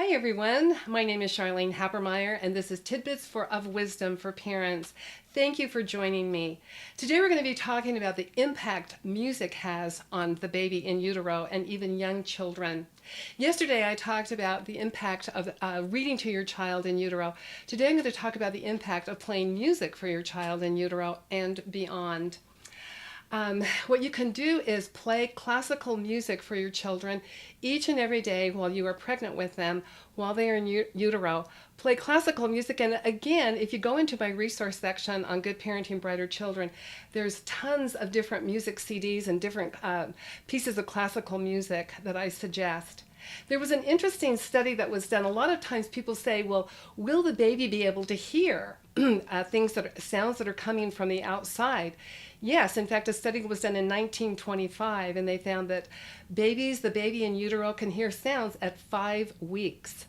Hi everyone, my name is Charlene Habermeyer and this is Tidbits of Wisdom for Parents. Thank you for joining me. Today we're going to be talking about the impact music has on the baby in utero and even young children. Yesterday I talked about the impact of reading to your child in utero. Today I'm going to talk about the impact of playing music for your child in utero and beyond. What you can do is play classical music for your children each and every day while you are pregnant with them, while they are in utero. Play classical music, and again, if you go into my resource section on Good Parenting Brighter Children, there's tons of different music CDs and different pieces of classical music that I suggest. There was an interesting study that was done. A lot of times people say, well, will the baby be able to hear sounds that are coming from the outside? Yes, in fact, a study was done in 1925, and they found that the baby in utero can hear sounds at 5 weeks.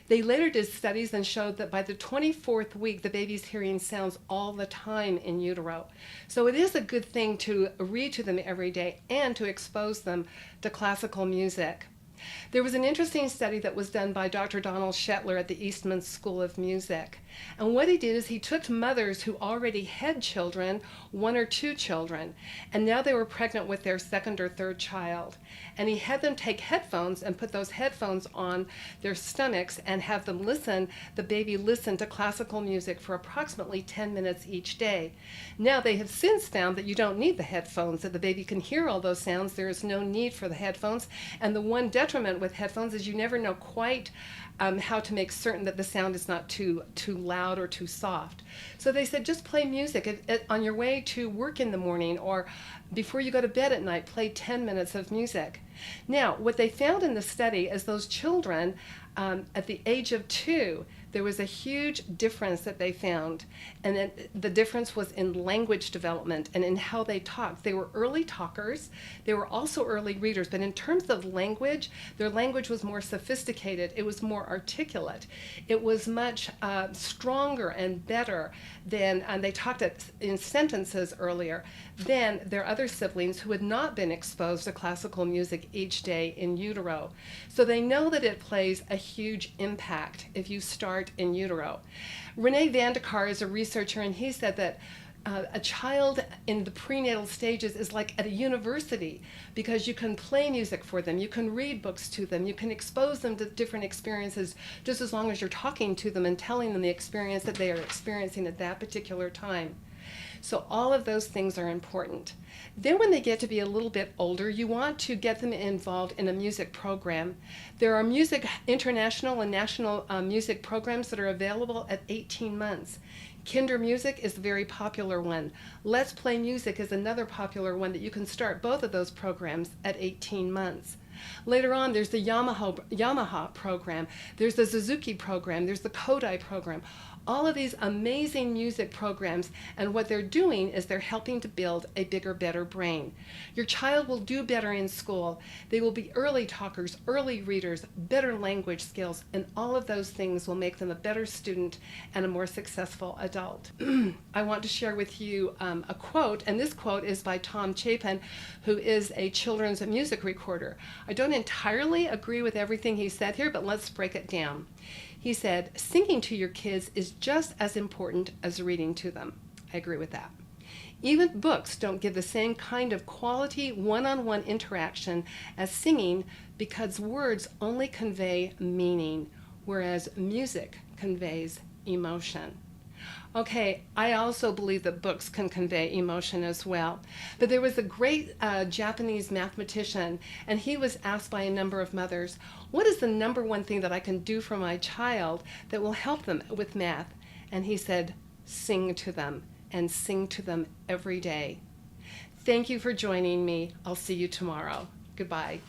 They later did studies and showed that by the 24th week, the baby's hearing sounds all the time in utero. So it is a good thing to read to them every day and to expose them to classical music. There was an interesting study that was done by Dr. Donald Shetler at the Eastman School of Music. And what he did is he took mothers who already had children, 1 or 2 children, and now they were pregnant with their 2nd or 3rd child. And he had them take headphones and put those headphones on their stomachs and have them the baby listen to classical music for approximately 10 minutes each day. Now they have since found that you don't need the headphones, that the baby can hear all those sounds. There is no need for the headphones. And the one detriment with headphones is you never know quite how to make certain that the sound is not too loud or too soft. So they said just play music on your way to work in the morning or before you go to bed at night, play 10 minutes of music. Now, what they found in the study is those children at the age of 2, there was a huge difference that they found, and then the difference was in language development and in how they talked. They were early talkers, they were also early readers, but in terms of language, their language was more sophisticated, it was more articulate, it was much stronger and better than, and they talked in sentences earlier, than their other siblings who had not been exposed to classical music each day in utero. So they know that it plays a huge impact if you start in utero. Rene Vandekar is a researcher, and he said that a child in the prenatal stages is like at a university because you can play music for them, you can read books to them, you can expose them to different experiences just as long as you're talking to them and telling them the experience that they are experiencing at that particular time. So all of those things are important. Then when they get to be a little bit older, you want to get them involved in a music program. There are international and national music programs that are available at 18 months. Kinder Music is a very popular one. Let's Play Music is another popular one that you can start both of those programs at 18 months. Later on, there's the Yamaha program, there's the Suzuki program, there's the Kodai program. All of these amazing music programs, and what they're doing is they're helping to build a bigger, better brain. Your child will do better in school. They will be early talkers, early readers, better language skills, and all of those things will make them a better student and a more successful adult. I want to share with you a quote, and this quote is by Tom Chapin, who is a children's music recorder. I don't entirely agree with everything he said here, but let's break it down. He said, singing to your kids is just as important as reading to them. I agree with that. Even books don't give the same kind of quality one-on-one interaction as singing because words only convey meaning, whereas music conveys emotion. Okay, I also believe that books can convey emotion as well. But there was a great Japanese mathematician, and he was asked by a number of mothers, what is the number one thing that I can do for my child that will help them with math? And he said, sing to them, and sing to them every day. Thank you for joining me. I'll see you tomorrow. Goodbye.